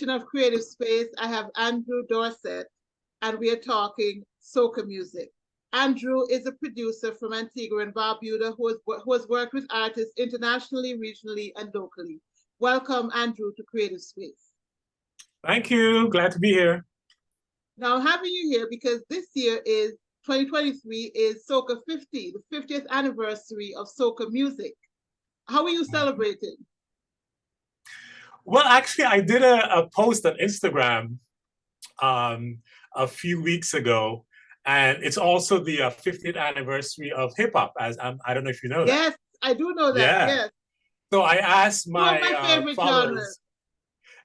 edition of Creative Space. I have Andrew Dorsett, and we are talking soca music. Andrew is a producer from Antigua and Barbuda who has worked with artists internationally, regionally, and locally. Welcome, Andrew, to Creative Space. Thank you. Glad to be here. Now, having you here because this year is 2023 is Soca 50, the 50th anniversary of soca music. How are you celebrating? Well, actually, I did a post on Instagram a few weeks ago, and it's also the 50th anniversary of hip hop. As I don't know if you know that. Yes, I do know that. Yeah. Yes. So I asked my favorite followers. genres.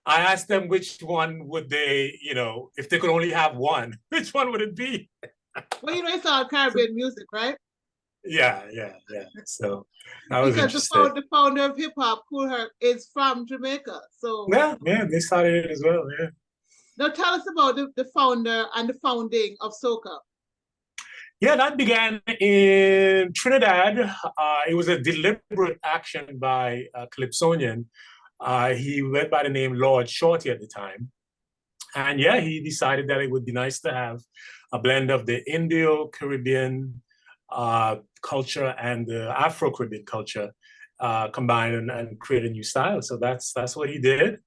I asked them which one would they, if they could only have one, which one would it be? Well, it's all Caribbean music, right? Yeah. So that was interesting. Because the founder of hip hop, Kool Herc, is from Jamaica. So yeah, they started it as well. Yeah. Now tell us about the founder and the founding of soca. Yeah, that began in Trinidad. It was a deliberate action by Calypsonian. He went by the name Lord Shorty at the time. And yeah, he decided that it would be nice to have a blend of the Indo-Caribbean culture and the Afro-Caribbean culture combined and create a new style. So that's what he did.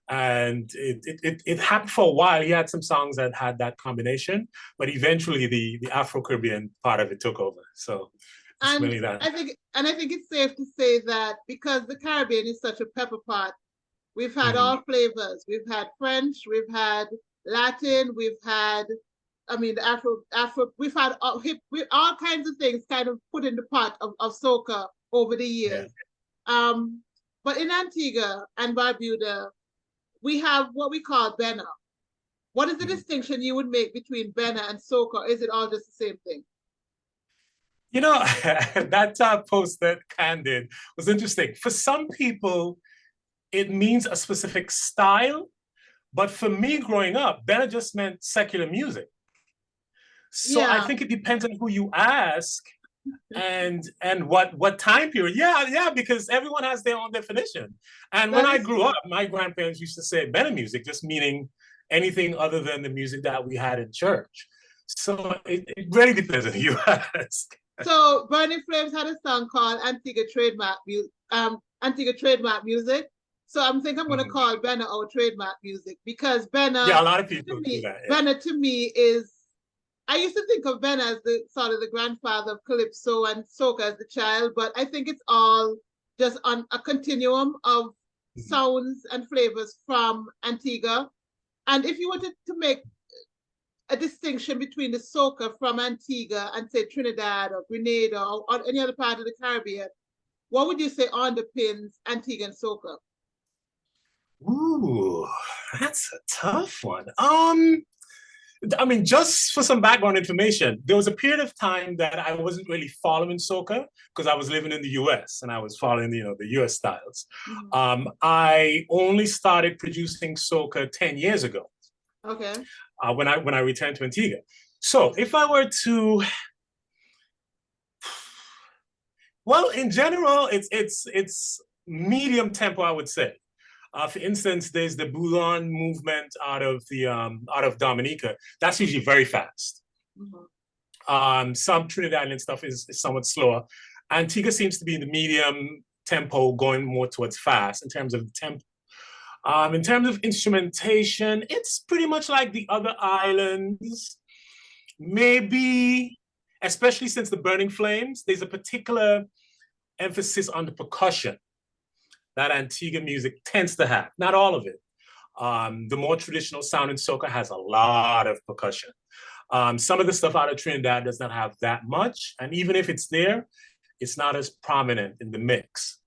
And it happened for a while. He had some songs that had that combination, but eventually the Afro-Caribbean part of it took over. So it's really that. I think it's safe to say that because the Caribbean is such a pepper pot, we've had all flavors. We've had French, we've had Latin, we've had, Afro. We've had all kinds of things kind of put in the pot of soca over the years. Yeah. But in Antigua and Barbuda, we have what we call Benna. What is the distinction you would make between Benna and soca? Or is it all just the same thing? That post that Can did was interesting. For some people, it means a specific style, but for me growing up, Benna just meant secular music. So yeah. I think it depends on who you ask and what time period. Yeah, because everyone has their own definition. And when I grew up, my grandparents used to say Benna music, just meaning anything other than the music that we had in church. So it really depends on who you ask. So Burning Flames had a song called Antigua Trademark Music. So I'm going to call Benna our trademark music because Benna. Yeah, a lot of people do that. Yeah. Benna to me is. I used to think of Benna as the sort of the grandfather of Calypso and soca as the child, but I think it's all just on a continuum of sounds and flavors from Antigua. And if you wanted to make a distinction between the soca from Antigua and say Trinidad or Grenada or any other part of the Caribbean, what would you say underpins Antiguan soca? Ooh, that's a tough one. Just for some background information, there was a period of time that I wasn't really following soca because I was living in the US and I was following, the US styles. I only started producing soca 10 years ago. Okay. When I returned to Antigua. So if I were to, well, in general, it's medium tempo, I would say. For instance, there's the Boulon movement out of Dominica. That's usually very fast. Some Trinidadian stuff is somewhat slower. Antigua seems to be in the medium tempo, going more towards fast in terms of the tempo. In terms of instrumentation, it's pretty much like the other islands. Maybe, especially since the Burning Flames, there's a particular emphasis on the percussion that Antigua music tends to have. Not all of it. The more traditional sound in soca has a lot of percussion. Some of the stuff out of Trinidad does not have that much. And even if it's there, it's not as prominent in the mix.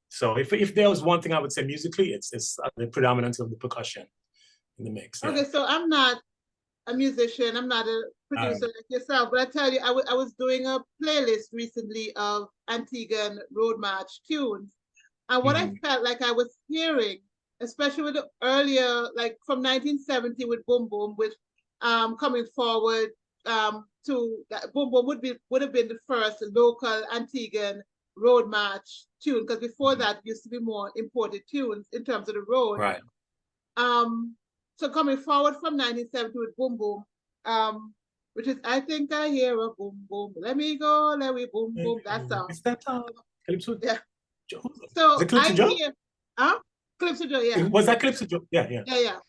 So if there was one thing I would say musically, it's the predominance of the percussion in the mix. Yeah. Okay, so I'm not a musician. I'm not a producer like yourself, but I tell you, I was doing a playlist recently of Antiguan road march tunes. And what I felt like I was hearing, especially with the earlier, like from 1970 with Boom Boom, with coming forward to that Boom Boom would have been the first local Antiguan road march tune, because before that it used to be more imported tunes in terms of the road. Right. So coming forward from 1970 with Boom Boom, which is I think I hear a boom boom. Let me go, let me boom boom. That song. Is that Calypso? Yeah. Joe? So Is it Calypso I Joe? hear, huh? Calypso Joe, yeah. Was that Calypso Joe? Yeah, yeah. Yeah, yeah.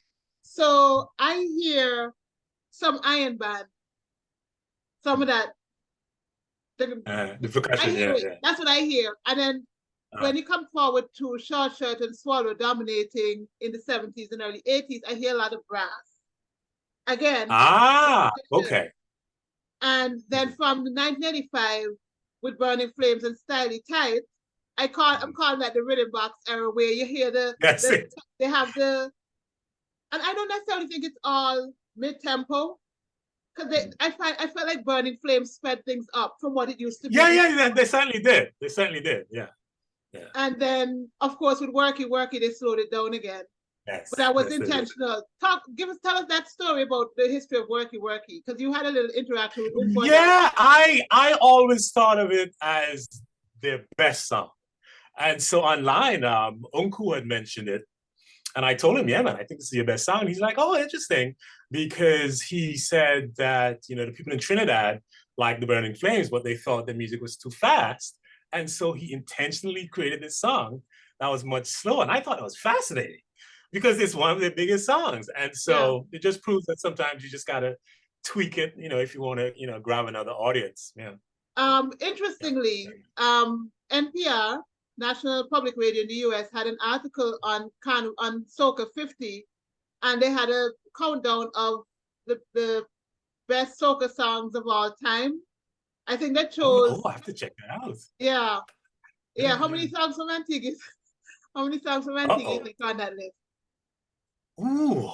So I hear some iron band, some of that. The I percussion, hear yeah, it. yeah. That's what I hear. And then when you come forward to Short Shirt and Swallow dominating in the 70s and early 80s, I hear a lot of brass. Again. Okay. And then from 1985 with Burning Flames and Styly Tight, I'm calling that the rhythm box era where you hear they have the, and I don't necessarily think it's all mid-tempo, because I felt like Burning Flames sped things up from what it used to be. Yeah, they certainly did. They certainly did, yeah. Yeah. And then, of course, with Worky Worky, they slowed it down again. Yes, but that was intentional. Tell us that story about the history of Worky Worky, because you had a little interaction with Umpo. Yeah, I always thought of it as their best song. And so online, Unku had mentioned it. And I told him, yeah, man, I think this is your best song. And he's like, oh, interesting. Because he said that, the people in Trinidad liked the Burning Flames, but they thought the music was too fast. And so he intentionally created this song that was much slower. And I thought it was fascinating because it's one of their biggest songs. And so it just proves that sometimes you just got to tweak it, if you want to, grab another audience. Yeah. Interestingly, NPR, National Public Radio in the US, had an article on Soca 50, and they had a countdown of the best soca songs of all time. I think that chose. Oh, I have to check that out. Yeah. How many songs from Antigua? How many songs from Antigua is on that list? Ooh,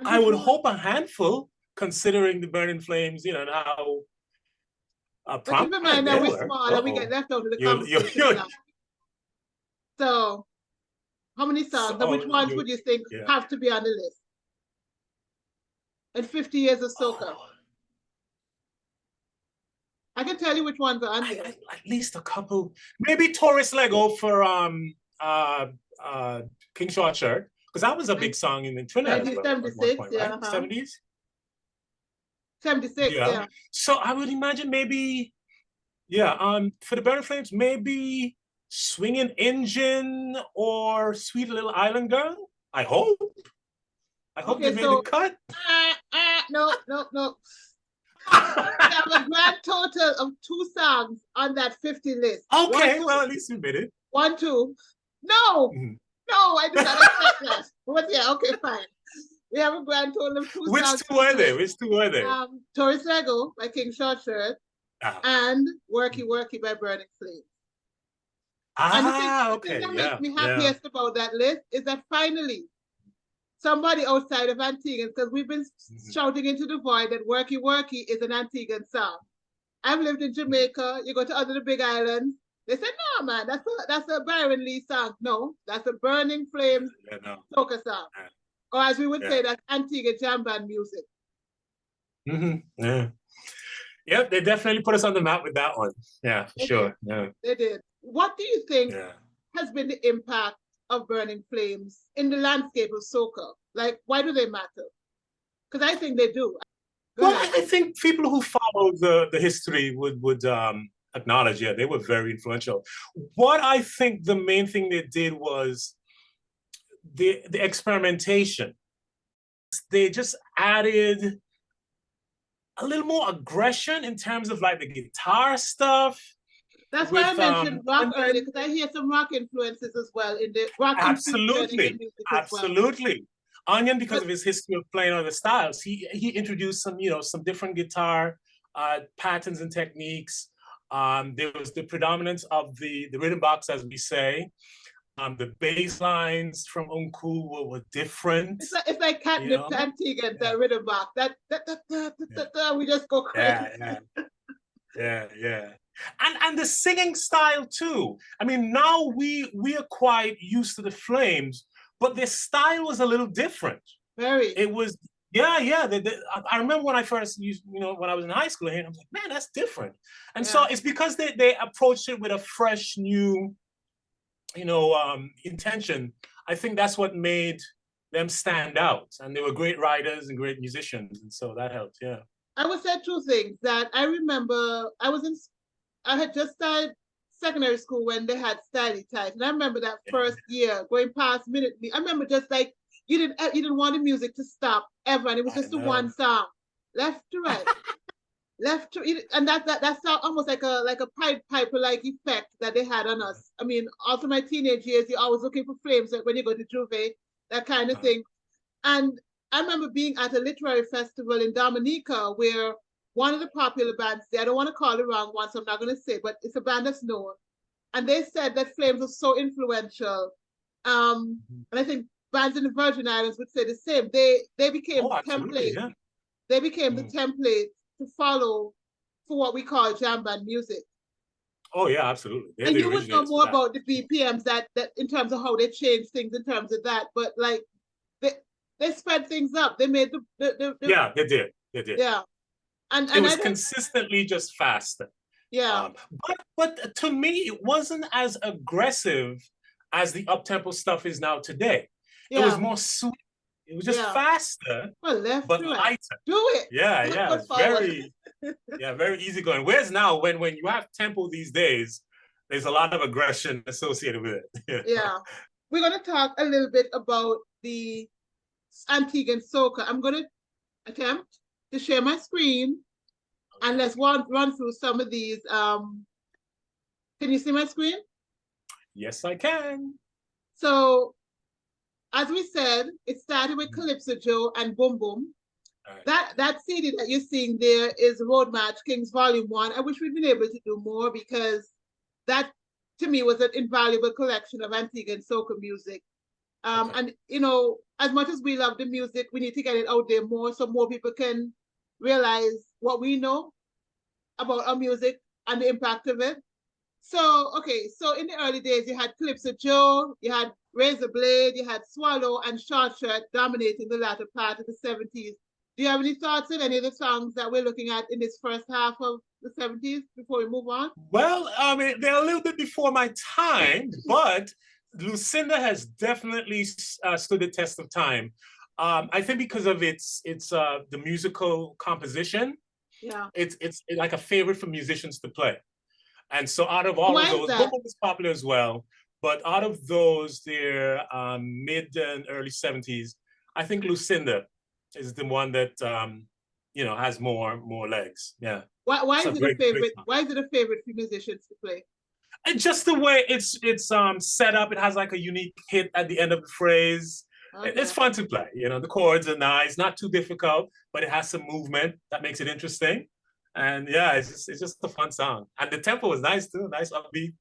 I would hope a handful, considering the Burning Flames, and how. But keep in mind that we're small and we get left out of the conversation. So, how many songs and which ones would you think have to be on the list? In 50 years of soca. I can tell you which ones are on there. At least a couple. Maybe Taurus Lego for King Short Shirt, because that was a big song in Trinidad. 1976, yeah. 70s? 76, yeah. So I would imagine maybe, for the Burning Flames, maybe Swinging Engine or Sweet Little Island Girl. I hope. They made the cut. No. We have a grand total of 2 songs on that 50 list. Okay, at least you made it. 1, 2. No, I did not expect that. But okay, fine. We have a grand total of 2 songs. Which two are there? Taurus Lego by King Short Shirt and Worky Worky by Burning Flames. The thing that makes me happiest about that list is that finally somebody outside of Antiguan, because we've been shouting into the void that Worky Worky is an Antiguan song. I've lived in Jamaica. You go to other big islands. They say, no, man, that's a Byron Lee song. No, that's a Burning Flames soca song. Or as we would say, that's Antigua jam band music. Yeah, they definitely put us on the map with that one. Yeah, for sure. Yeah, they did. What do you think has been the impact of Burning Flames in the landscape of soca? Like, why do they matter? Because I think they do. I think people who follow the history would acknowledge, they were very influential. What I think the main thing they did was the experimentation. They just added a little more aggression in terms of like the guitar stuff. That's why I mentioned rock earlier, because I hear some rock influences as well in the rock. Absolutely. Onion, because of his history of playing other styles, he introduced some different guitar patterns and techniques. There was the predominance of the rhythm box, as we say. The bass lines from Unku were different. It's like catnip to Antigua, the rhythm box. We just go crazy. Yeah. And the singing style too. I mean, now we are quite used to the Flames, but their style was a little different. Very. It was, I remember when I first used, when I was in high school, and I was like, man, that's different. And so it's because they approached it with a fresh, new, intention. I think that's what made them stand out, and they were great writers and great musicians, and so that helped. Yeah. I would say two things that I remember. I had just started secondary school when they had Styly Type, and I remember that first year going past Minute Me. I remember just like you didn't want the music to stop ever, and it was just the one song, left to right, left to, and that sound almost like a Pied Piper like effect that they had on us. I mean, also my teenage years, you're always looking for flames like when you go to Juve, that kind of thing. And I remember being at a literary festival in Dominica where one of the popular bands there, I don't want to call the wrong one, so I'm not going to say, but it's a band that's known. And they said that Flames was so influential. And I think bands in the Virgin Islands would say the same. They became the template. Yeah. They became the template to follow for what we call jam band music. Oh yeah, absolutely. And you would know more about the BPMs that in terms of how they changed things in terms of that. But like they sped things up. They made the yeah, they did. They did. Yeah. And it was consistently just faster. Yeah. But to me, it wasn't as aggressive as the up-tempo stuff is now today. Yeah. It was more sweet. It was just faster, but lighter. Do it. Yeah, yeah. It's very, very easygoing. Whereas now, when you have tempo these days, there's a lot of aggression associated with it. Yeah. We're going to talk a little bit about the Antiguan Soca. I'm going to attempt to share my screen and let's run through some of these. Can you see my screen? Yes, I can. So, as we said, it started with Calypso Joe and Boom Boom. Right. That CD that you're seeing there is Road March Kings Volume 1. I wish we'd been able to do more because that, to me, was an invaluable collection of Antiguan soca music. And, you know, as much as we love the music, we need to get it out there more so more people can realize what we know about our music and the impact of it. So, okay, so in the early days, you had Calypso Joe, you had Razor Blade, you had Swallow and Short Shirt dominating the latter part of the 70s. Do you have any thoughts on any of the songs that we're looking at in this first half of the 70s before we move on? Well, I mean, they're a little bit before my time, but Lucinda has definitely stood the test of time. I think because of its the musical composition. Yeah. It's like a favorite for musicians to play. And so out of all of those, Boom Boom is popular as well. But out of those, they're mid and early 70s. I think Lucinda is the one that you know, has more legs. Yeah. Why is it a favorite? Why is it a favorite for musicians to play? And just the way it's set up. It has like a unique hit at the end of the phrase. Okay. It's fun to play. You know, the chords are nice, not too difficult, but it has some movement that makes it interesting. And yeah, it's just a fun song. And the tempo was nice too, nice upbeat.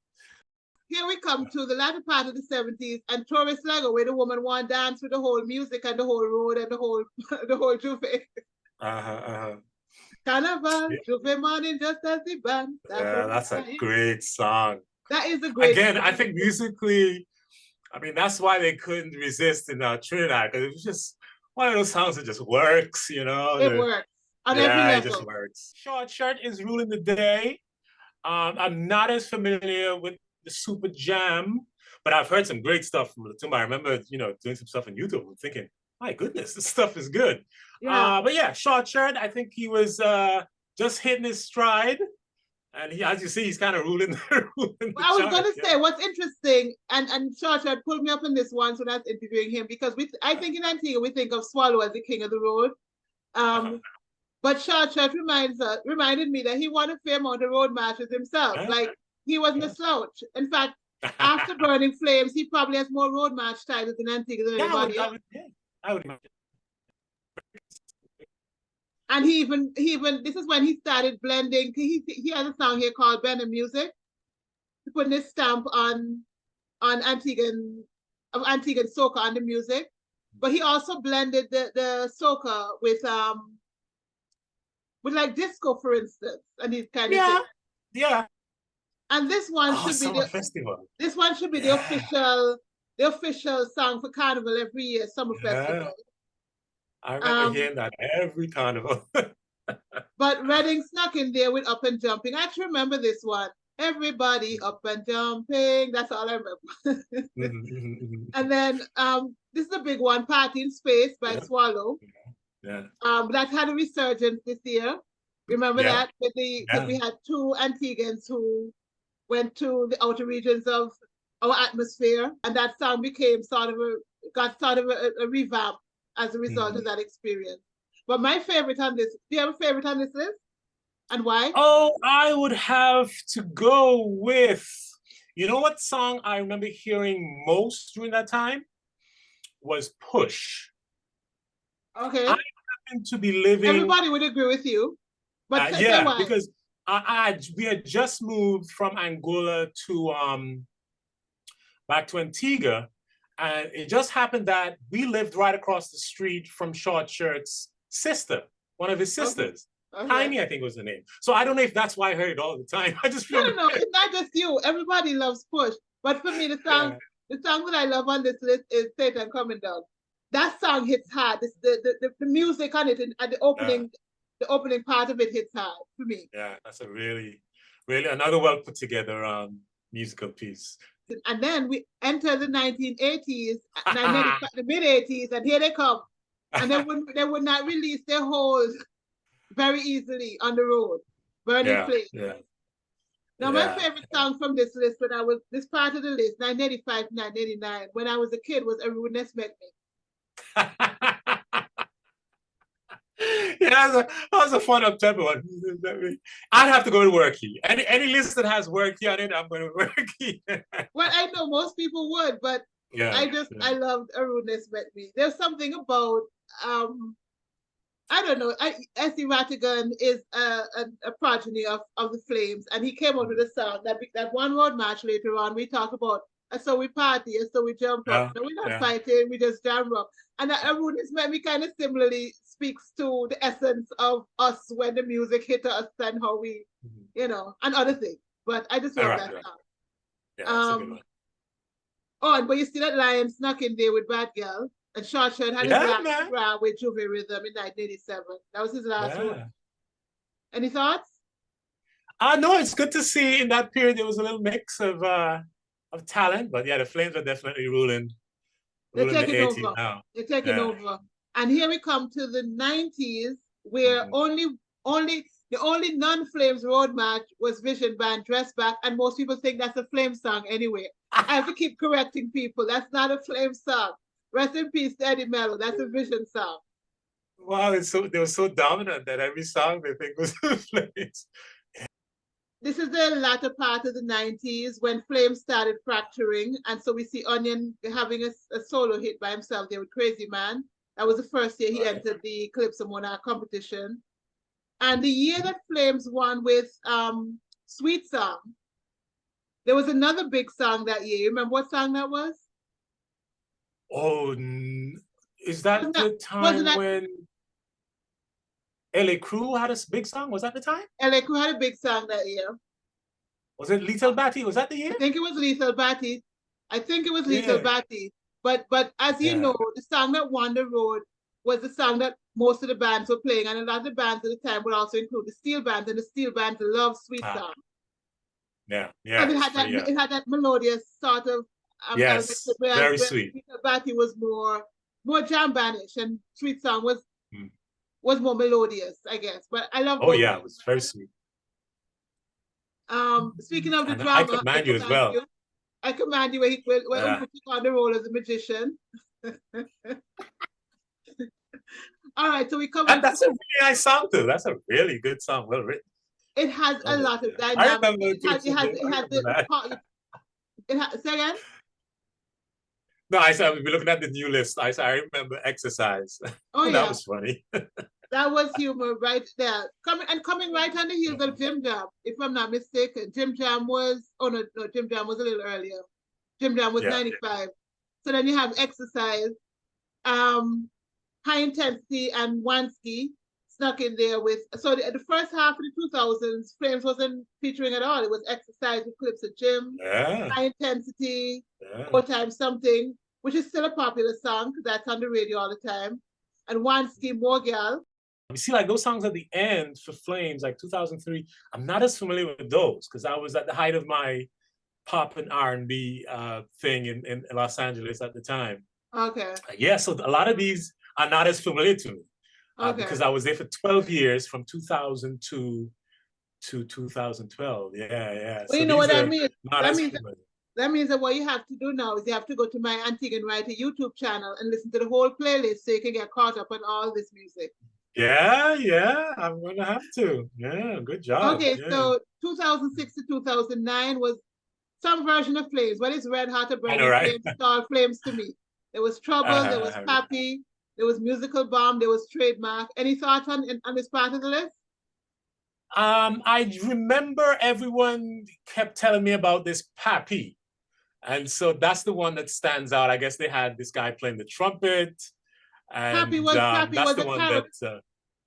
Here we come to the latter part of the 70s and Torres Lego, where the woman want to dance with the whole music and the whole road and the whole Juve. Carnival, Juve morning, just as the band. That's a great song. That is a great song. song. I think musically, I mean, that's why they couldn't resist in Trinidad, because it was just one of those songs that just works, you know. It works. On every level. It just works. Short Shirt is ruling the day. I'm not as familiar with the Super Jam, but I've heard some great stuff from Latumba. I remember, you know, doing some stuff on YouTube and thinking, my goodness, this stuff is good. Yeah. But yeah, Short Shirt, I think he was just hitting his stride. And he, as you see, he's kind of ruling the I was going to say, what's interesting, and Short Shirt pulled me up on this once when I was interviewing him, because I think in Antigua, we think of Swallow as the king of the road. But Short Shirt reminded me that he won a fair amount of road marches himself. Like, he wasn't a slouch. In fact, after Burning Flames, he probably has more road march titles in Antigua than anybody else. I would imagine. And he even this is when he started blending. He has a song here called Benna Music, putting his stamp on Antiguan soca on the music. But he also blended the soca with like disco, for instance, and these kind of things. Yeah. And this one should be the festival. This one should be the official song for Carnival every year, Summer Festival. I remember hearing that every Carnival. But Redding snuck in there with Up and Jumping. I actually remember this one. Everybody up and jumping. That's all I remember. And then this is a big one, Party in Space by Swallow. Yeah. That had a resurgence this year. Remember that? Because we had two Antiguans who went to the outer regions of our atmosphere, and that song became got sort of a revamp as a result of that experience. But my favorite on this, do you have a favorite on this list? And why? Oh, I would have to go with, you know what song I remember hearing most during that time? Was Push. Okay. I happen to be living. Everybody would agree with you. But yeah, why? because we had just moved from Angola to back to Antigua, and it just happened that we lived right across the street from Short Shirt's sister, one of his sisters. Okay. Tiny, I think was the name. So I don't know if that's why I heard it all the time. I just feel no, it's not just you. Everybody loves Push. But for me, the song that I love on this list is Satan Coming Down. That song hits hard. The music on it and the opening part of it hits hard for me. Yeah, that's a really another well put together musical piece. And then we enter the 1980s, the mid 80s, and here they come. And they would not release their whole very easily on the road, burning flames. Yeah. Now, my favorite song from this list, this part of the list, 1985 to 1989, when I was a kid, was A Rudeness Met Me. That was a fun up-tempo one. I'd have to go to Worky. Any list that has Worky on it, I'm going to Worky. Well, I know most people would, but I loved A Rudeness Met Me. There's something about I don't know. S.E. Rattigan is a progeny of the Flames, and he came out with a song that one road march later on. We talk about, so we party, and so we jump up. No, we're not fighting, we just jump up. And that Rudeness Met Me kind of similarly speaks to the essence of us when the music hit us and how we, and other things. But I just love that song. Yeah, that's a good one. Oh, but you see that Lion snuck in there with Bad Girl. And Short Shirt had his last round with Juve Rhythm in 1987. That was his last one. Any thoughts? No, it's good to see in that period there was a little mix of talent, but the Flames are definitely ruling. They're taking over. Now. They're taking over. And here we come to the 90s, where the only non-Flames road match was Vision Band Dress Back, and most people think that's a Flames song anyway. I have to keep correcting people. That's not a Flames song. Rest in peace, Eddie Mello. That's a Vision song. Wow, they were so dominant that every song they think was Flames. This is the latter part of the 90s when Flames started fracturing. And so we see Onion having a solo hit by himself there with Crazy Man. That was the first year he entered the Calypso Monarch competition. And the year that Flames won with Sweet Song, there was another big song that year. You remember what song that was? Oh, is that the time when LA Crew had a big song? Was that the time? LA Crew had a big song that year. Was it Lethal Batty? Was that the year? I think it was Lethal Batty. Batty. But as you know, the song that won the road was the song that most of the bands were playing, and a lot of the bands at the time would also include the steel bands, and the steel bands love Sweet Song. Yeah. It had that melodious sort of. Very sweet. Batty was more jam bandish, and Sweet Song was more melodious, I guess. But I love. Oh yeah, it was very sweet. Speaking of the drama, I Command You as well. I Command You when he took on the role as a magician. All right, so we come. And that's a really nice song too. That's a really good song, well written. It has a lot of dynamic. I remember say again? No, I said we'll be looking at the new list. I remember Exercise. Oh, that was funny. That was humor right there. Coming right on the heels of Jim Jam, if I'm not mistaken. Jim Jam was a little earlier. Jim Jam was 95. So then you have Exercise, High Intensity, and Wansky snuck in there with. So the first half of the 2000s, Flames wasn't featuring at all. It was Exercise with clips of Jim, High Intensity, Old Time Something, which is still a popular song because that's on the radio all the time, and Wansky, More Gal. You see, like those songs at the end for Flames, like 2003, I'm not as familiar with those because I was at the height of my pop and R&B thing in Los Angeles at the time. Okay. Yeah, so a lot of these are not as familiar to me Okay. because I was there for 12 years from 2002 to 2012. Yeah, yeah. Well, So you know these what that are means? not That as means familiar. that means that what you have to do now is you have to go to my Antiguan Writer YouTube channel and listen to the whole playlist so you can get caught up on all this music. Yeah, yeah, I'm gonna have to. Yeah, good job. Okay, Yeah, so 2006 to 2009 was some version of Flames. What is Red Hot or I know, Burning right? Flames? Called Flames to me. There was Trouble, there was Uh, Happy, there was Musical Bomb, there was Trademark. Any thoughts on this part of the list? I remember everyone kept telling me about this Pappy. And so that's the one that stands out. I guess they had this guy playing the trumpet, and Pappy that's was the a one that. character.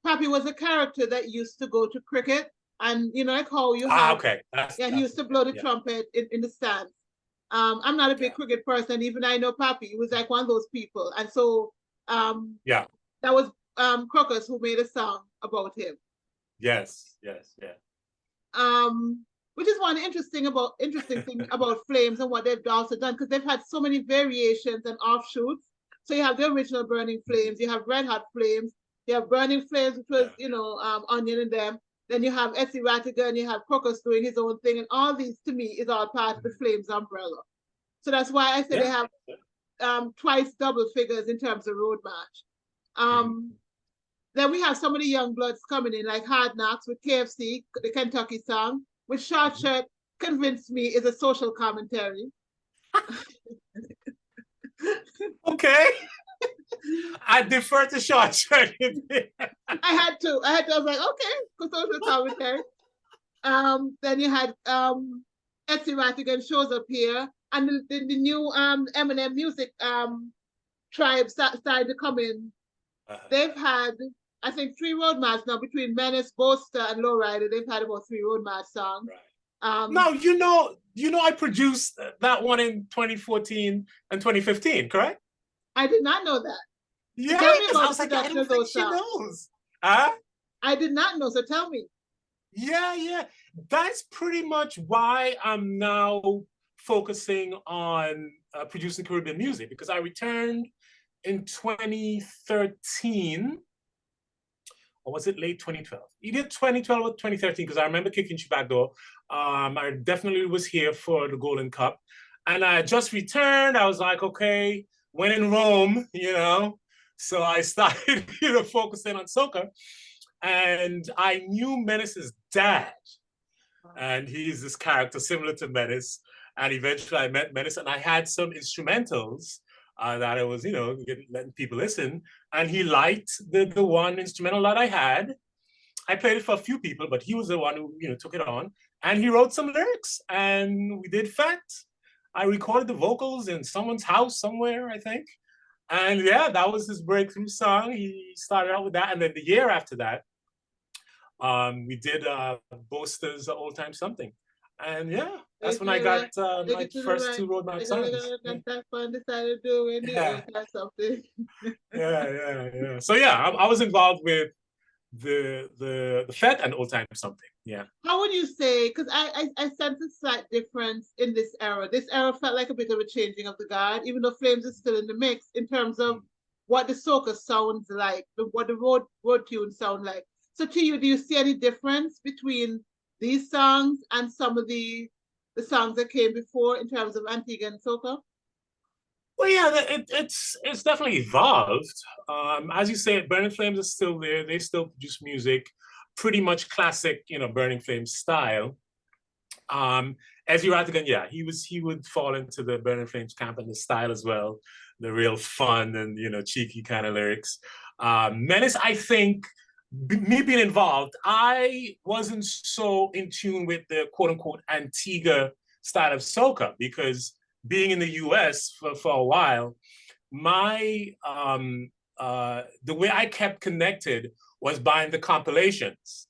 Pappy was a character that used to go to cricket, and you know, like how you have, Okay, that's yeah, he used to okay. blow the Yeah, trumpet in the stands. I'm not a big yeah, cricket person, even I know Pappy. He was like one of those people, and so yeah. that was Crocus who made a song about him. Yes, yes, yeah. Which is one interesting thing about Flames and what they've also done because they've had so many variations and offshoots. So you have the original Burning Flames, you have Red Hot Flames, you have Burning Flames, which was Yeah. Onion and them. Then you have Essie Rattigan, you have Crocus doing his own thing, and all these to me is all part of the Flames umbrella. So that's why I say they Yeah. have twice double figures in terms of road march. Then we have some of the young bloods coming in, like Hard Knocks with KFC, the Kentucky song, which Short Shirt convinced me is a social commentary. Okay. I defer to Short Shirt. I had to. I was like, okay, for social commentary. Then you had Etsy Rattigan shows up here, and the new Eminem music tribe started to come in. They've had, I think, 3 road march now between Menace, Boaster, and Lowrider. They've had about 3 road march songs. Right. Now, I produced that one in 2014 and 2015, correct? I did not know that. Yes, so tell me about I the was like, I production don't of think those she songs. knows. Huh? I did not know, so tell me. Yeah, yeah. That's pretty much why I'm now focusing on producing Caribbean music because I returned in 2013, or was it late 2012? Either 2012 or 2013, because I remember kicking you back door. I definitely was here for the Golden Cup. And I just returned. I was like, okay, when in Rome, So I started, focusing on soca. And I knew Menace's dad. And he's this character similar to Menace. And eventually I met Menace and I had some instrumentals that I was, letting people listen. And he liked the one instrumental that I had. I played it for a few people, but he was the one who, took it on. And he wrote some lyrics and we did Fat. I recorded the vocals in someone's house somewhere, I think. And yeah, that was his breakthrough song. He started out with that. And then the year after that, we did Boaster's Old Time Something. And yeah, that's when I got my first 2 road march songs. That's fun. Decided to do in the Old Time Something. Yeah. So yeah, I was involved with the Fed and Old Time Something. Yeah. How would you say? Because I sense a slight difference in this era. This era felt like a bit of a changing of the guard, even though Flames is still in the mix in terms of what the soca sounds like, what the road tunes sound like. So to you, do you see any difference between these songs and some of the songs that came before in terms of Antigua and soca? Well, yeah, it's definitely evolved. As you say, Burning Flames is still there. They still produce music, pretty much classic, Burning Flames style. Ezzy Rattigan, yeah, he would fall into the Burning Flames camp and the style as well, the real fun and cheeky kind of lyrics. Menace, I think, me being involved, I wasn't so in tune with the quote unquote Antigua style of soca because being in the US for a while, my the way I kept connected was buying the compilations.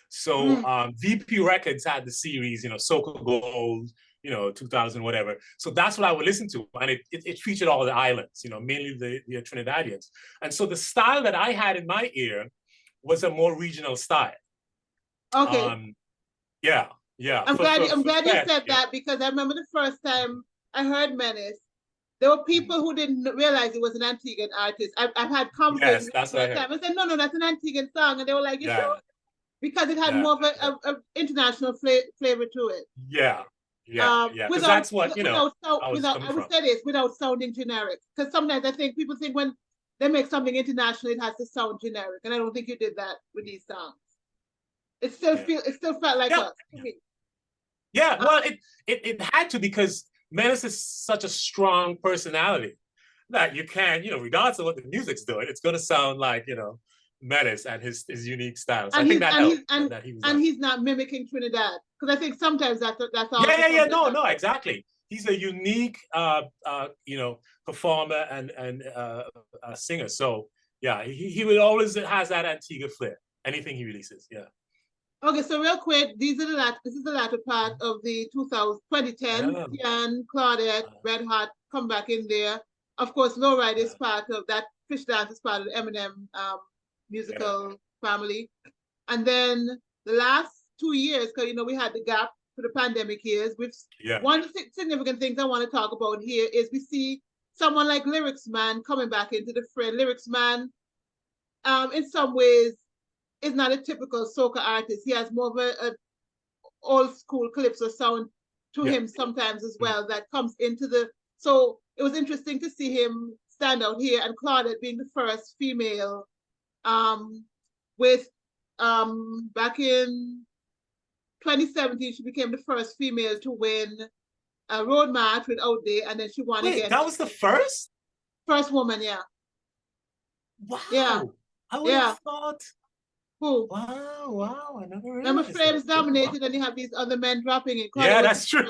So VP Records had the series, Soca Gold, 2000, whatever. So that's what I would listen to. And it featured all the islands, mainly the Trinidadians. And so the style that I had in my ear was a more regional style. Okay. Yeah, yeah. I'm glad you Fetch, said that, because I remember the first time I heard Menace, there were people who didn't realize it was an Antiguan artist. I've had conversations yes, that's with what I the heard. time. I said, no, that's an Antiguan song. And they were like, you Yeah, sure? Because it had yeah, more of yeah, a international flavor to it. yeah, yeah. Because Without, that's what, I was without, coming I would from. say this, without sounding generic. Because sometimes I think people think when they make something international, it has to sound generic. And I don't think you did that with these songs. It still felt like Yeah. us to me. Yeah, well, it had to, because Menace is such a strong personality that you can't, regardless of what the music's doing, it's going to sound like, Menace and his unique style. So I And think he's that and he's helped and that he was and on. he's not mimicking Trinidad, because I think sometimes that's also Yeah. something No, that no, exactly. He's a unique, performer and singer. So yeah, he will always has that Antigua flair. Anything he releases, yeah. Okay, so real quick, this is the latter part of the 2010. Yeah. Tian, Claudette, Red Hot come back in there. Of course, Lowride is part of that. Fish Dance is part of the Eminem musical family. And then the last 2 years, because we had the gap for the pandemic years. One of the significant things I want to talk about here is we see someone like Lyrics Man coming back into the fray. Lyrics Man, in some ways, is not a typical soca artist. He has more of a old school calypso sound to him sometimes as well, that comes into the. So it was interesting to see him stand out here, and Claudette being the first female, with back in 2017, she became the first female to win a road march with Out Day, and then she won Wait, again. that was the first? First woman, yeah. Wow. Yeah. I would Yeah. have thought. Who? Wow. I never Remember, realized that. Flames dominated, and you have these other men dropping in. Yeah, that's true.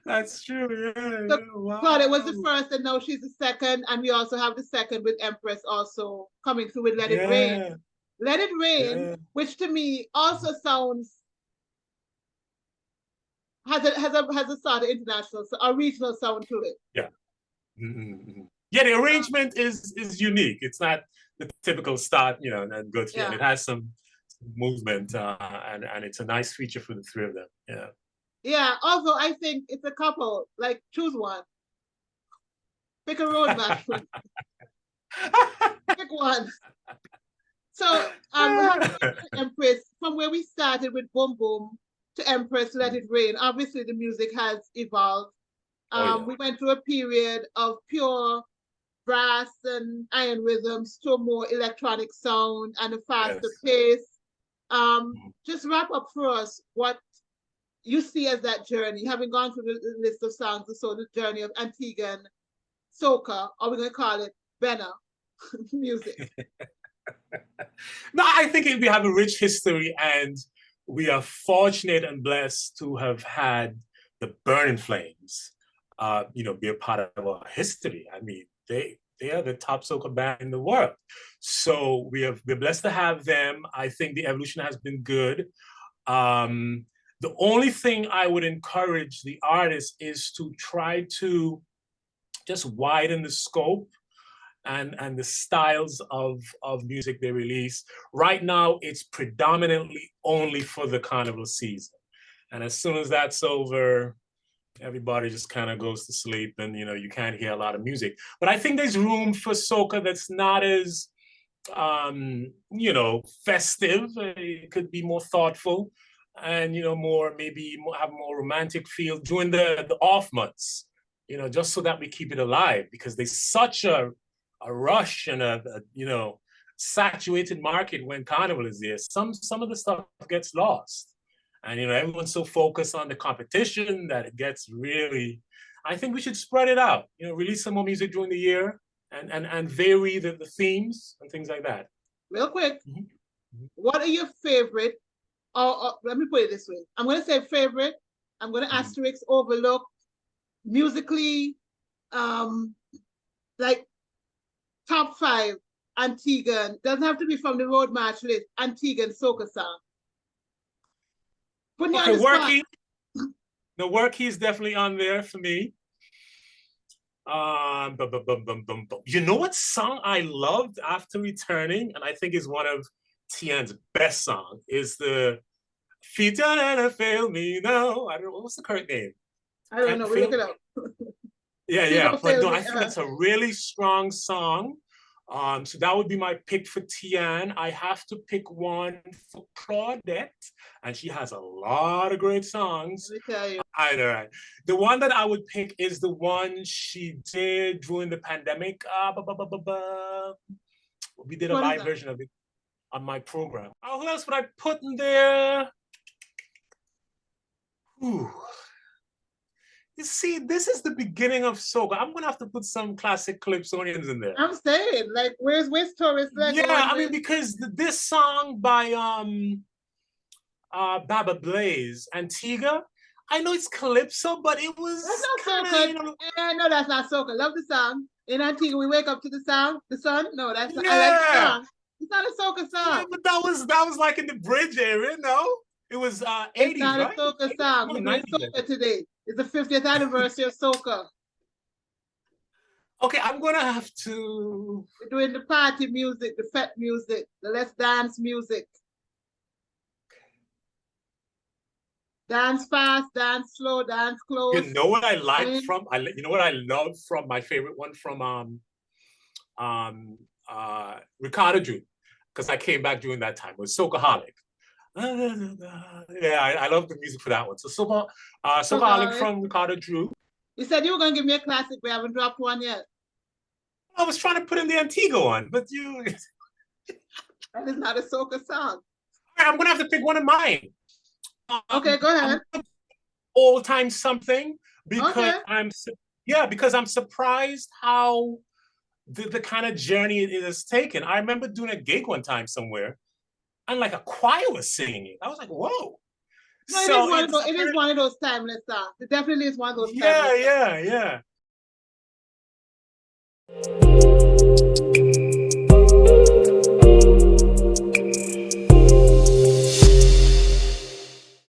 That's true. So Yeah. Claudette was the Wow. first, and now she's the second, and we also have the second with Empress also coming through with Let It Rain. Yeah. Let It Rain, Yeah. which to me also sounds has a sort of international, a regional sound to it. Yeah. Mm-hmm. Yeah, the arrangement is unique. It's not the typical start, and go through. Yeah. And it has some movement, and it's a nice feature for the three of them. Yeah. Yeah. Also, I think it's a couple. Like, choose one. Pick a road match. Pick one. So, Empress, from where we started with Boom Boom to Empress, Let It Rain, obviously the music has evolved. We went through a period of pure brass and iron rhythms to a more electronic sound and a faster pace. Just wrap up for us what you see as that journey, having gone through the list of songs, so the journey of Antiguan Soca, or we're going to call it Benna music. No, I think we have a rich history, and we are fortunate and blessed to have had the Burning Flames, be a part of our history. I mean, they are the top soca band in the world. So we're blessed to have them. I think the evolution has been good. The only thing I would encourage the artists is to try to just widen the scope and the styles of music they release. Right now, it's predominantly only for the carnival season. And as soon as that's over, everybody just kind of goes to sleep, and you can't hear a lot of music. But I think there's room for soca that's not as festive. It could be more thoughtful, and have more romantic feel during the off months, just so that we keep it alive, because there's such a rush and a saturated market when carnival is there. Some of the stuff gets lost. And everyone's so focused on the competition that it gets really. I think we should spread it out. Release some more music during the year, and vary the themes and things like that. Real quick, what are your favorite? Or let me put it this way: I'm going to say favorite. I'm going to asterisk overlook musically, like top 5 Antiguan. Doesn't have to be from the road march list. Antiguan soca song. Okay, Worky. The Worky is definitely on there for me. You know what song I loved after returning, and I think is one of Tien's best songs, is the Feet Don't Fail Me Now. I don't know what's the correct name. I don't Can't know. We look feel. it up. Yeah. Don't But fail no, me. I think it's a really strong song. So that would be my pick for Tian. I have to pick one for Claudette, and she has a lot of great songs. Let me tell you. All right. The one that I would pick is the one she did during the pandemic. We did a What is live that? version of it on my program. Who else would I put in there? Ooh. You see, this is the beginning of soca. I'm gonna have to put some classic Calypsonians in there. I'm saying, like, where's Taurus Yeah, Lego? I mean, because this song by Baba Blaze, Antigua, I know it's Calypso, but it was That's not kind soca. of, No, that's not soca. Love the song. In Antigua, we wake up to the sound, the sun. No, that's not. I like the yeah. song. It's not a soca Yeah, song. but that was like in the bridge area, no? It was 80s, It's not right? a soca 80s? song. No, We're doing 90s. soca today. It's the 50th anniversary of soca. Okay, I'm gonna have to. We're doing the party music, the fete music, the let's dance music. Dance fast, dance slow, dance close. You know what I like from? You know what I love from my favorite one from Ricardo June, because I came back during that time. It was Socaaholic. Yeah, I love the music for that one. So Socaaholic from Ricardo Drew. You said you were gonna give me a classic, but I haven't dropped one yet. I was trying to put in the Antigua one, but you. That is not a soca song. I'm gonna have to pick one of mine. Okay, go ahead. All time something because Okay. because I'm surprised how the kind of journey it has taken. I remember doing a gig one time somewhere, and like a choir was singing it. I was like, whoa. No, So it is one of those timeless songs. It definitely is one of those timeless songs. yeah.